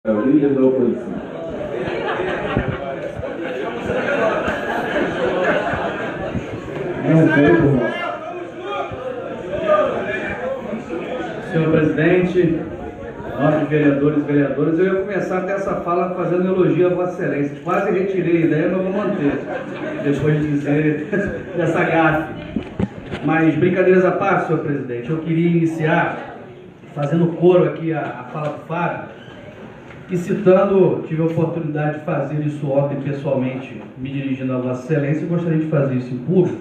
É o líder da oposição. Senhor presidente, nobres vereadores e vereadoras, eu ia começar até essa fala fazendo elogio a Vossa Excelência. Quase retirei a ideia, mas vou manter, depois de dizer dessa gafe. Mas, brincadeiras à parte, senhor presidente, eu queria iniciar fazendo coro aqui a fala do Fábio e citando, tive a oportunidade de fazer isso ontem pessoalmente, me dirigindo a Vossa Excelência, e gostaria de fazer isso em público.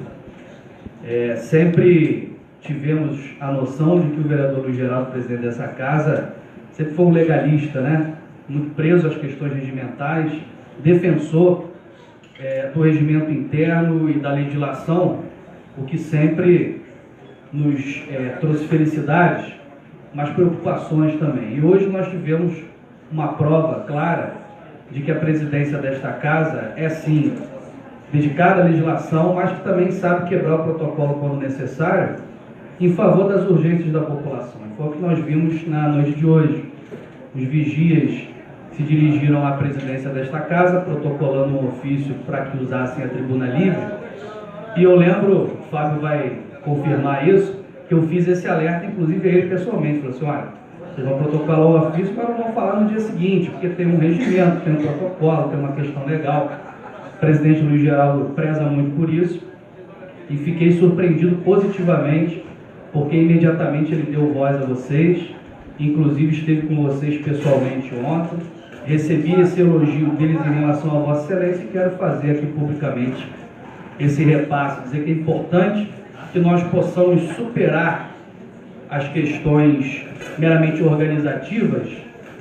Sempre tivemos a noção de que o vereador Luiz Geraldo, presidente dessa casa, sempre foi um legalista, né? Muito preso às questões regimentais, defensor do regimento interno e da legislação, o que sempre nos trouxe felicidades, mas preocupações também. E hoje nós tivemos uma prova clara de que a presidência desta casa é sim dedicada à legislação, mas que também sabe quebrar o protocolo quando necessário, em favor das urgências da população. Foi o que nós vimos na noite de hoje. Os vigias se dirigiram à presidência desta casa, protocolando um ofício para que usassem a tribuna livre. E eu lembro, o Fábio vai confirmar isso, que eu fiz esse alerta, inclusive a ele pessoalmente. Falei assim, olha, vocês vão protocolar o ofício, mas não vão falar no dia seguinte, porque tem um regimento, tem um protocolo, tem uma questão legal. O presidente Luiz Geraldo preza muito por isso. E fiquei surpreendido positivamente, porque imediatamente ele deu voz a vocês, inclusive esteve com vocês pessoalmente ontem, recebi esse elogio deles em relação a Vossa Excelência e quero fazer aqui publicamente esse repasse, dizer que é importante que nós possamos superar as questões meramente organizativas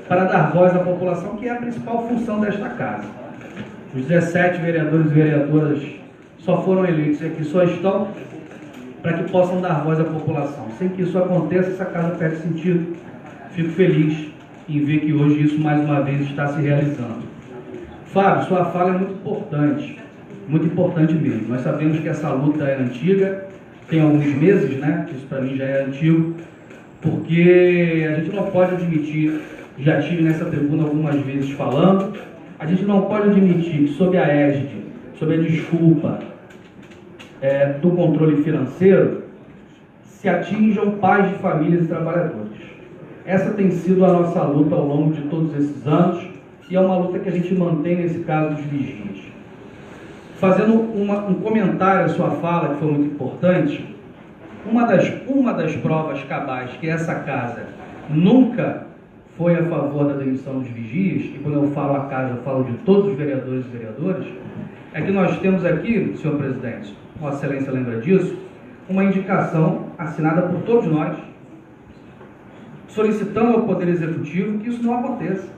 para dar voz à população, que é a principal função desta casa. Os 17 vereadores e vereadoras só foram eleitos aqui, só estão para que possam dar voz à população. Sem que isso aconteça, essa casa perde sentido. Fico feliz em ver que hoje isso mais uma vez está se realizando. Fábio, sua fala é muito importante mesmo. Nós sabemos que essa luta é antiga, tem alguns meses, né? Isso para mim já é antigo, porque a gente não pode admitir, já tive nessa tribuna algumas vezes falando, a gente não pode admitir que sob a égide, sob a desculpa do controle financeiro, se atinjam pais de famílias e trabalhadores. Essa tem sido a nossa luta ao longo de todos esses anos e é uma luta que a gente mantém nesse caso dos vigias. Fazendo um comentário à sua fala, que foi muito importante, uma das provas cabais que essa casa nunca foi a favor da demissão dos vigias, e quando eu falo a casa, eu falo de todos os vereadores e vereadoras, é que nós temos aqui, senhor presidente, Vossa Excelência lembra disso, uma indicação assinada por todos nós, solicitando ao Poder Executivo que isso não aconteça.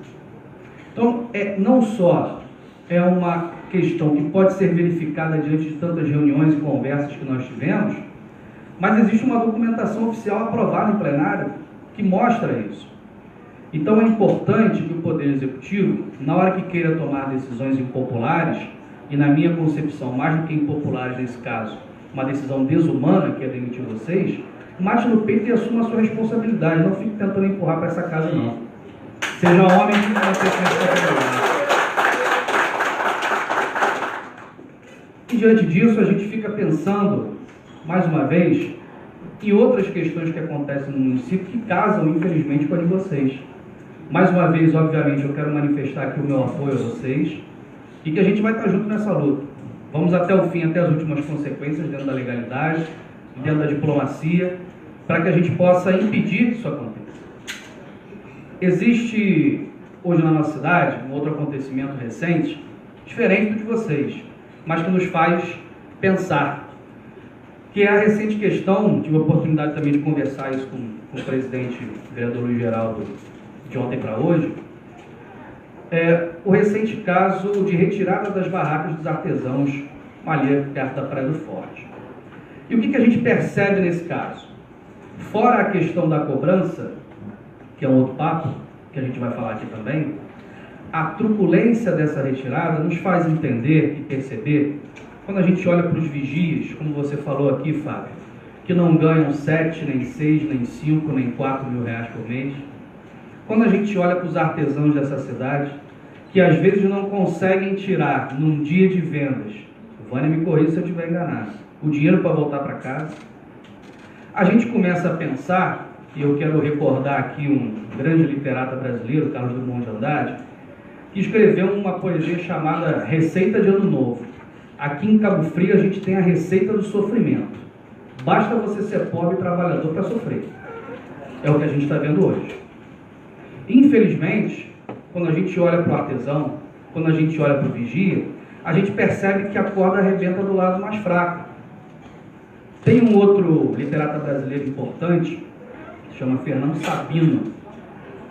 Então, não só é uma questão que pode ser verificada diante de tantas reuniões e conversas que nós tivemos, mas existe uma documentação oficial aprovada em plenário que mostra isso. Então é importante que o Poder Executivo, na hora que queira tomar decisões impopulares, e na minha concepção, mais do que impopulares nesse caso, uma decisão desumana, que é demitir vocês, mate no peito e assuma a sua responsabilidade. Não fique tentando empurrar para essa casa, não. Seja homem que não tem responsabilidade. E diante disso, a gente fica pensando, mais uma vez, em outras questões que acontecem no município que casam, infelizmente, com a de vocês. Mais uma vez, obviamente, eu quero manifestar aqui o meu apoio a vocês e que a gente vai estar junto nessa luta. Vamos até o fim, até as últimas consequências, dentro da legalidade, dentro da diplomacia, para que a gente possa impedir que isso aconteça. Existe, hoje na nossa cidade, um outro acontecimento recente, diferente do de vocês, mas que nos faz pensar, que é a recente questão, tive a oportunidade também de conversar isso com o presidente, o vereador Luiz Geraldo, de ontem para hoje, o recente caso de retirada das barracas dos artesãos ali perto da Praia do Forte. E o que a gente percebe nesse caso? Fora a questão da cobrança, que é um outro papo, que a gente vai falar aqui também, a truculência dessa retirada nos faz entender e perceber, quando a gente olha para os vigias, como você falou aqui, Fábio, que não ganham 7, nem 6, nem 5, nem 4 mil reais por mês, quando a gente olha para os artesãos dessa cidade, que às vezes não conseguem tirar num dia de vendas, Vânia me corrija se eu estiver enganado, o dinheiro para voltar para casa, a gente começa a pensar, e eu quero recordar aqui um grande literata brasileiro, Carlos Drummond de Andrade, que escreveu uma poesia chamada Receita de Ano Novo. Aqui em Cabo Frio a gente tem a receita do sofrimento. Basta você ser pobre e trabalhador para sofrer. É o que a gente está vendo hoje. Infelizmente, quando a gente olha para o artesão, quando a gente olha para o vigia, a gente percebe que a corda arrebenta do lado mais fraco. Tem um outro literata brasileiro importante, que se chama Fernando Sabino.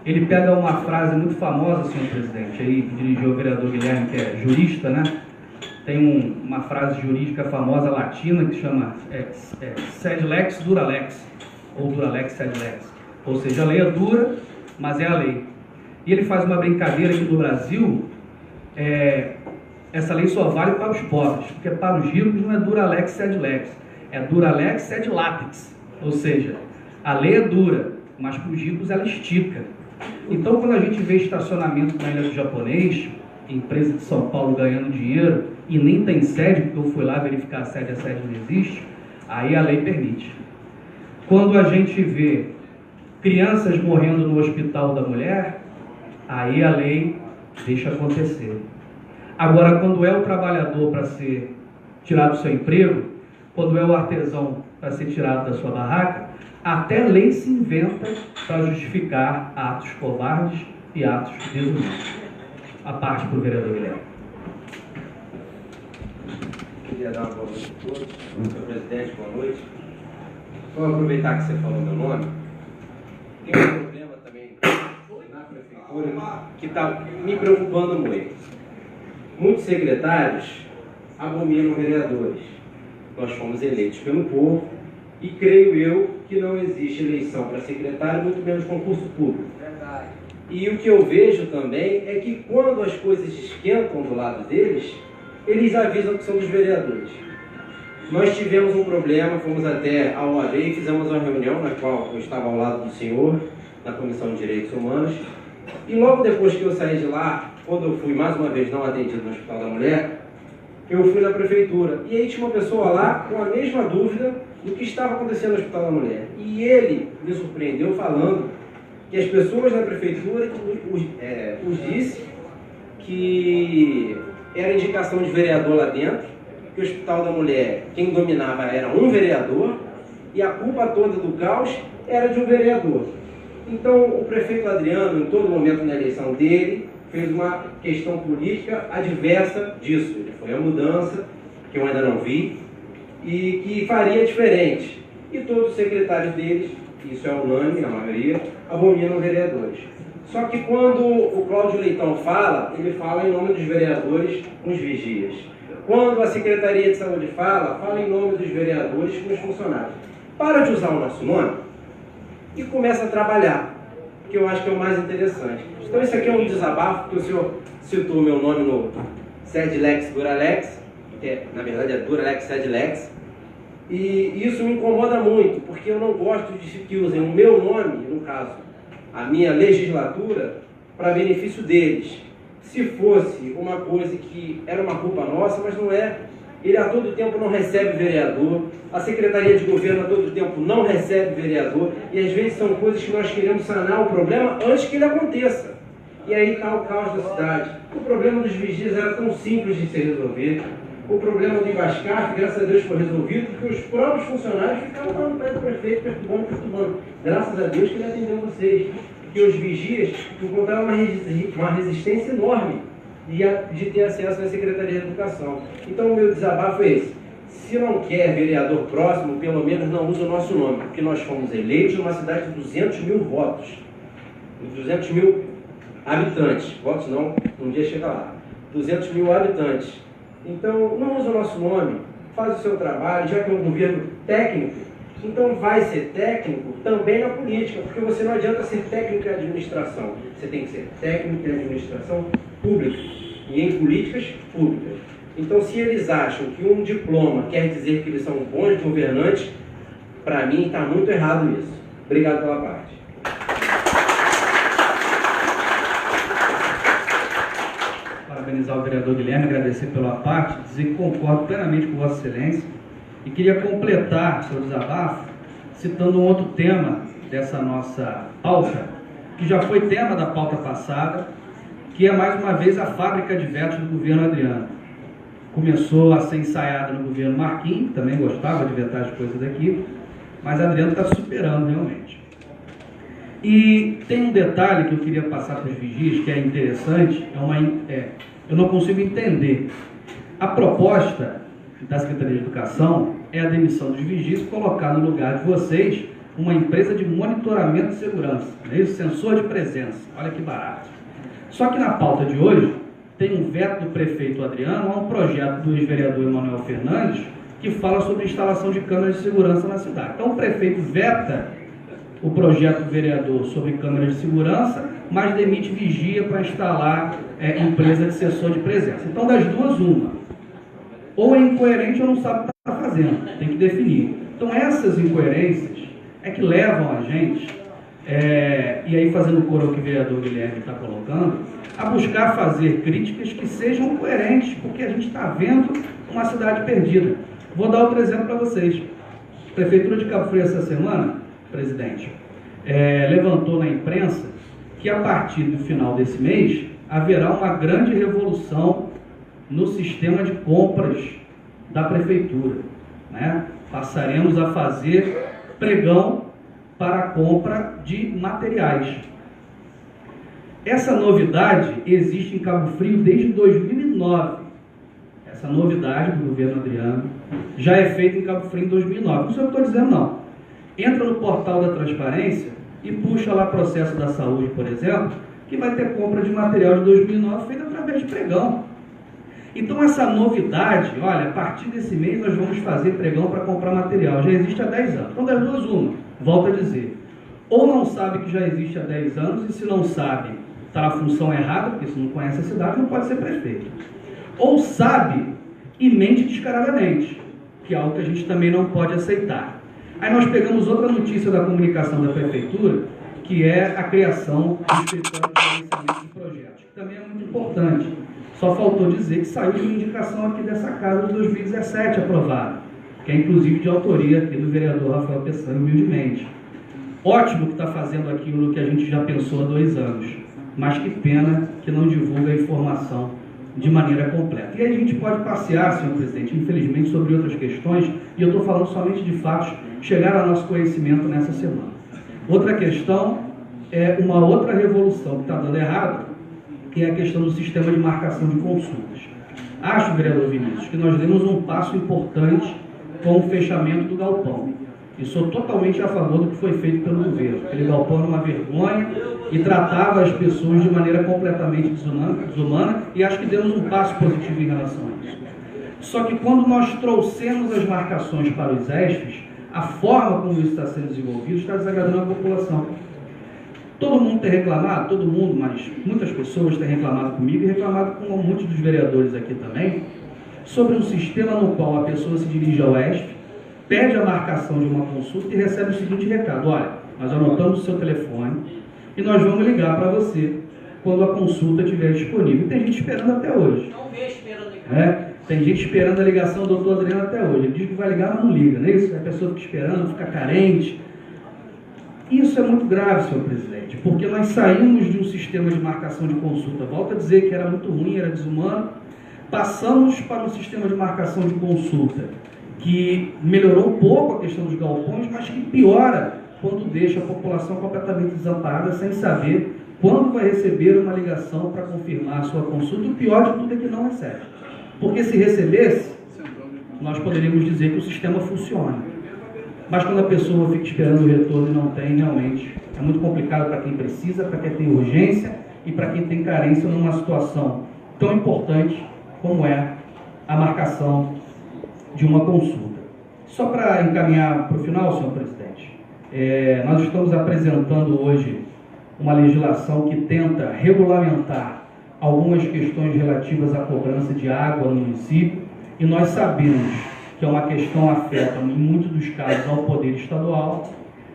Ele pega uma frase muito famosa, senhor presidente, aí que dirigiu o vereador Guilherme, que é jurista, né? Tem uma frase jurídica famosa latina que chama sed lex dura lex, ou dura lex sed lex. Ou seja, a lei é dura, mas é a lei. E ele faz uma brincadeira aqui no Brasil, essa lei só vale para os pobres, porque para os ricos não é dura lex sed lex, é dura lex sed latex. Ou seja, a lei é dura, mas para os ricos ela estica. Então, quando a gente vê estacionamento na Ilha do Japonês, empresa de São Paulo ganhando dinheiro, e nem tem sede, porque eu fui lá verificar a sede não existe, aí a lei permite. Quando a gente vê crianças morrendo no hospital da mulher, aí a lei deixa acontecer. Agora, quando é o trabalhador para ser tirado do seu emprego, quando é o artesão para ser tirado da sua barraca, até lei se inventa para justificar atos covardes e atos desumanos. A parte para o vereador Guilherme. Queria dar uma boa noite a todos. Senhor presidente, boa noite. Vou aproveitar que você falou meu nome. Tem um problema também na prefeitura que está me preocupando muito. Muitos secretários abominam vereadores. Nós fomos eleitos pelo povo e creio eu que não existe eleição para secretário, muito menos concurso público. Verdade. E o que eu vejo também é que quando as coisas esquentam do lado deles, eles avisam que são dos vereadores. Nós tivemos um problema, fomos até a OAB e fizemos uma reunião na qual eu estava ao lado do senhor, na Comissão de Direitos Humanos, e logo depois que eu saí de lá, quando eu fui mais uma vez não atendido no Hospital da Mulher, eu fui na prefeitura, e aí tinha uma pessoa lá com a mesma dúvida do que estava acontecendo no Hospital da Mulher. E ele me surpreendeu falando que as pessoas da prefeitura os disse que era indicação de vereador lá dentro, que o Hospital da Mulher, quem dominava era um vereador, e a culpa toda do caos era de um vereador. Então, o prefeito Adriano, em todo momento na eleição dele, fez uma questão política adversa disso. Ele foi a mudança, que eu ainda não vi, e que faria diferente. E todos os secretários deles, isso é unânime, a maioria, abominam vereadores. Só que quando o Cláudio Leitão fala, ele fala em nome dos vereadores com os vigias. Quando a Secretaria de Saúde fala em nome dos vereadores com os funcionários. Para de usar o nosso nome e começa a trabalhar, que eu acho que é o mais interessante. Então esse aqui é um desabafo, que o senhor citou o meu nome no Sed Lex Duralex, que na verdade é Duralex Sed Lex, e isso me incomoda muito, porque eu não gosto de que usem o meu nome, no caso, a minha legislatura, para benefício deles. Se fosse uma coisa que era uma culpa nossa, mas não é. Ele a todo tempo não recebe vereador, a Secretaria de Governo a todo tempo não recebe vereador, e às vezes são coisas que nós queremos sanar o problema antes que ele aconteça. E aí está o caos da cidade. O problema dos vigias era tão simples de se resolver. O problema do Ibascar, graças a Deus, foi resolvido, porque os próprios funcionários ficavam lá no pé do prefeito, perturbando. Graças a Deus que ele atendeu vocês. Porque os vigias encontraram uma resistência enorme de ter acesso à Secretaria de Educação. Então, o meu desabafo é esse. Se não quer vereador próximo, pelo menos não use o nosso nome, porque nós fomos eleitos numa cidade de 200 mil votos. 200 mil habitantes. Votos não, um dia chega lá. 200 mil habitantes. Então, não use o nosso nome, faz o seu trabalho, já que é um governo técnico, então vai ser técnico também na política, porque você não adianta ser técnico em administração, você tem que ser técnico em administração pública e em políticas públicas. Então, se eles acham que um diploma quer dizer que eles são bons governantes, para mim está muito errado isso. Obrigado pela parte. parabenizar o vereador Guilherme, agradecer pela parte, dizer que concordo plenamente com Vossa Excelência e queria completar seu desabafo citando um outro tema dessa nossa pauta, que já foi tema da pauta passada, que é mais uma vez a fábrica de vetos do governo Adriano. Começou a ser ensaiada no governo Marquinhos, também gostava de vetar as coisas daqui, mas Adriano está superando realmente. E tem um detalhe que eu queria passar para os vigias, que é interessante, eu não consigo entender. A proposta da Secretaria de Educação é a demissão dos vigias e colocar no lugar de vocês uma empresa de monitoramento de segurança, não é isso? Sensor de presença, olha que barato. Só que na pauta de hoje tem um veto do prefeito Adriano a um projeto do ex-vereador Emanuel Fernandes que fala sobre instalação de câmeras de segurança na cidade. Então o prefeito veta o projeto do vereador sobre câmeras de segurança, mas demite vigia para instalar empresa de sensor de presença. Então, das duas, uma. Ou é incoerente ou não sabe o que está fazendo. Tem que definir. Então, essas incoerências é que levam a gente, e aí fazendo o coro ao que o vereador Guilherme está colocando, a buscar fazer críticas que sejam coerentes, porque a gente está vendo uma cidade perdida. Vou dar outro exemplo para vocês. A Prefeitura de Cabo Frio, essa semana, presidente, levantou na imprensa que a partir do final desse mês haverá uma grande revolução no sistema de compras da prefeitura, né? Passaremos a fazer pregão para a compra de materiais. Essa novidade existe em Cabo Frio desde 2009. Essa novidade do governo Adriano já é feita em Cabo Frio em 2009. Não sei o que eu estou dizendo, não. Entra no portal da transparência e puxa lá processo da saúde, por exemplo, que vai ter compra de material de 2009 feita através de pregão. Então essa novidade, olha, a partir desse mês nós vamos fazer pregão para comprar material, já existe há 10 anos. Então das duas, uma, volto a dizer, ou não sabe que já existe há 10 anos, e se não sabe, está na função errada, porque se não conhece a cidade, não pode ser prefeito. Ou sabe e mente descaradamente, que é algo que a gente também não pode aceitar. Aí nós pegamos outra notícia da comunicação da prefeitura, que é a criação do escritório de gerenciamento de projetos, que também é muito importante. Só faltou dizer que saiu de uma indicação aqui dessa casa de 2017 aprovada, que é inclusive de autoria aqui do vereador Rafael Peçanha, humildemente. Ótimo que está fazendo aquilo que a gente já pensou há 2 anos, mas que pena que não divulga a informação de maneira completa. E aí a gente pode passear, senhor presidente, infelizmente, sobre outras questões, e eu estou falando somente de fatos que chegaram ao nosso conhecimento nessa semana. Outra questão é uma outra revolução que está dando errado, que é a questão do sistema de marcação de consultas. Acho, vereador Vinícius, que nós demos um passo importante com o fechamento do galpão. E sou totalmente a favor do que foi feito pelo governo. Aquele galpão era uma vergonha e tratava as pessoas de maneira completamente desumana, e acho que demos um passo positivo em relação a isso. Só que quando nós trouxemos as marcações para os ESPs, a forma como isso está sendo desenvolvido está desagradando a população. Todo mundo tem reclamado, todo mundo, mas muitas pessoas têm reclamado comigo e reclamado com muitos dos vereadores aqui também, sobre um sistema no qual a pessoa se dirige ao ESP, pede a marcação de uma consulta e recebe o seguinte recado: olha, nós anotamos o seu telefone e nós vamos ligar para você quando a consulta estiver disponível. E tem gente esperando até hoje. Não vê esperando ligar. Tem gente esperando a ligação do doutor Adriano até hoje. Ele diz que vai ligar, mas não liga, não é isso? A pessoa fica esperando, fica carente. Isso é muito grave, senhor presidente, porque nós saímos de um sistema de marcação de consulta, volto a dizer que era muito ruim, era desumano, passamos para um sistema de marcação de consulta que melhorou um pouco a questão dos galpões, mas que piora quando deixa a população completamente desamparada, sem saber quando vai receber uma ligação para confirmar a sua consulta. E o pior de tudo é que não recebe. Porque se recebesse, nós poderíamos dizer que o sistema funciona. Mas quando a pessoa fica esperando o retorno e não tem, realmente é muito complicado para quem precisa, para quem tem urgência e para quem tem carência numa situação tão importante como é a marcação de uma consulta. Só para encaminhar para o final, senhor presidente, nós estamos apresentando hoje uma legislação que tenta regulamentar algumas questões relativas à cobrança de água no município, e nós sabemos que é uma questão afeta, em muitos dos casos, ao poder estadual,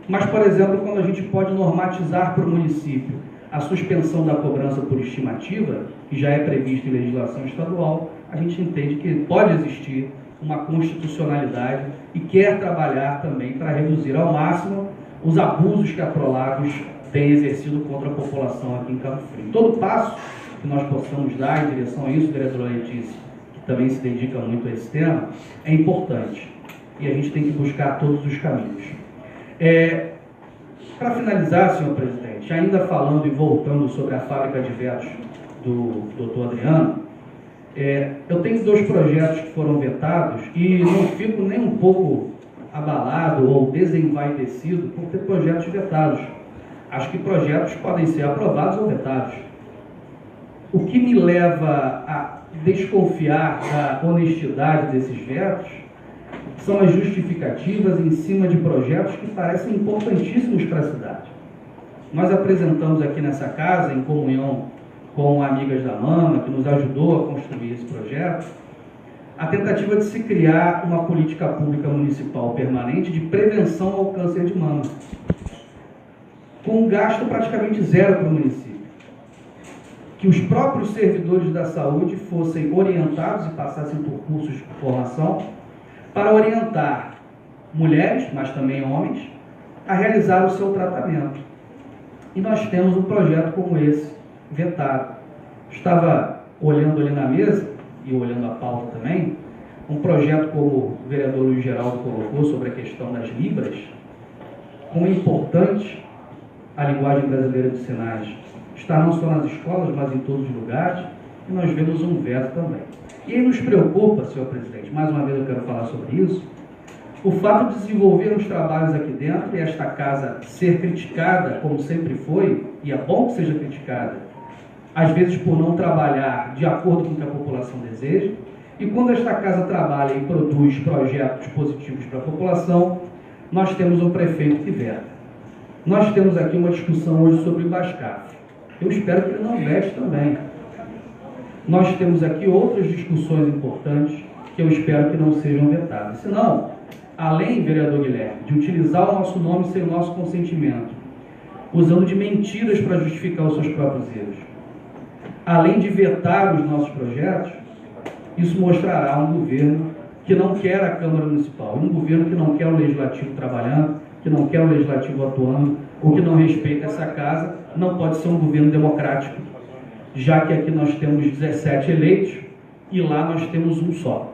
mas, por exemplo, quando a gente pode normatizar para o município a suspensão da cobrança por estimativa, que já é prevista em legislação estadual, a gente entende que pode existir uma constitucionalidade e quer trabalhar também para reduzir ao máximo os abusos que a Prolagos tem exercido contra a população aqui em Cabo Frio. Todo passo que nós possamos dar em direção a isso, vereadora Letícia, que também se dedica muito a esse tema, é importante. E a gente tem que buscar todos os caminhos. Para finalizar, senhor presidente, ainda falando e voltando sobre a fábrica de vetos do doutor Adriano, eu tenho 2 projetos que foram vetados e não fico nem um pouco abalado ou desenvaidecido por ter projetos vetados. Acho que projetos podem ser aprovados ou vetados. O que me leva a desconfiar da honestidade desses vetos são as justificativas em cima de projetos que parecem importantíssimos para a cidade. Nós apresentamos aqui nessa casa, em comunhão com Amigas da Mama, que nos ajudou a construir esse projeto, a tentativa de se criar uma política pública municipal permanente de prevenção ao câncer de mama, com um gasto praticamente zero para o município. Que os próprios servidores da saúde fossem orientados e passassem por cursos de formação para orientar mulheres, mas também homens, a realizar o seu tratamento. E nós temos um projeto como esse, vetado. Estava olhando ali na mesa, e olhando a pauta também, um projeto como o vereador Luiz Geraldo colocou sobre a questão das libras, como é importante a linguagem brasileira de sinais. Está não só nas escolas, mas em todos os lugares, e nós vemos um veto também. E aí nos preocupa, senhor presidente, mais uma vez eu quero falar sobre isso, o fato de desenvolvermos trabalhos aqui dentro e esta casa ser criticada, como sempre foi, e é bom que seja criticada, às vezes por não trabalhar de acordo com o que a população deseja, e quando esta casa trabalha e produz projetos positivos para a população, nós temos um prefeito que veta. Nós temos aqui uma discussão hoje sobre o Bascaf. Eu espero que ele não vete também. Nós temos aqui outras discussões importantes que eu espero que não sejam vetadas. Senão, além, vereador Guilherme, de utilizar o nosso nome sem o nosso consentimento, usando de mentiras para justificar os seus próprios erros, além de vetar os nossos projetos, isso mostrará um governo que não quer a Câmara Municipal, um governo que não quer o Legislativo trabalhando, que não quer o Legislativo atuando, ou que não respeita essa casa, não pode ser um governo democrático, já que aqui nós temos 17 eleitos e lá nós temos um só.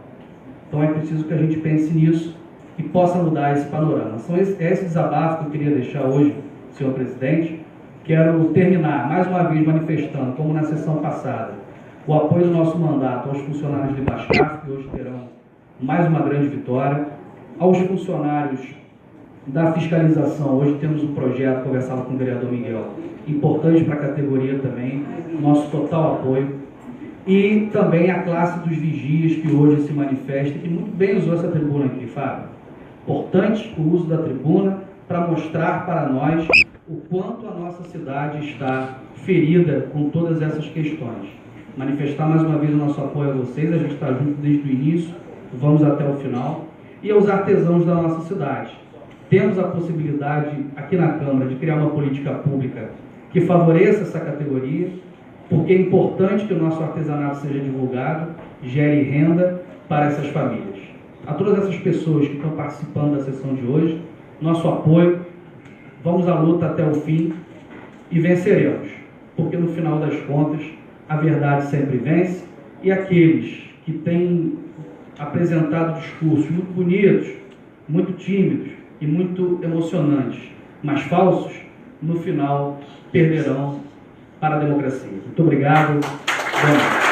Então é preciso que a gente pense nisso e possa mudar esse panorama. São esse desabafo que eu queria deixar hoje, senhor presidente. Quero terminar, mais uma vez, manifestando, como na sessão passada, o apoio do nosso mandato aos funcionários de Bascaf, que hoje terão mais uma grande vitória, aos funcionários da fiscalização. Hoje temos um projeto, conversado com o vereador Miguel, importante para a categoria também, nosso total apoio. E também a classe dos vigias, que hoje se manifesta, que muito bem usou essa tribuna aqui, Fábio. Importante o uso da tribuna para mostrar para nós o quanto a nossa cidade está ferida com todas essas questões. Manifestar mais uma vez o nosso apoio a vocês, a gente está junto desde o início, vamos até o final. E aos artesãos da nossa cidade. Temos a possibilidade, aqui na Câmara, de criar uma política pública que favoreça essa categoria, porque é importante que o nosso artesanato seja divulgado, gere renda para essas famílias. A todas essas pessoas que estão participando da sessão de hoje, nosso apoio, vamos à luta até o fim e venceremos, porque no final das contas, a verdade sempre vence, e aqueles que têm apresentado discursos muito bonitos, muito tímidos e muito emocionantes, mas falsos, no final perderão para a democracia. Muito obrigado. Bom.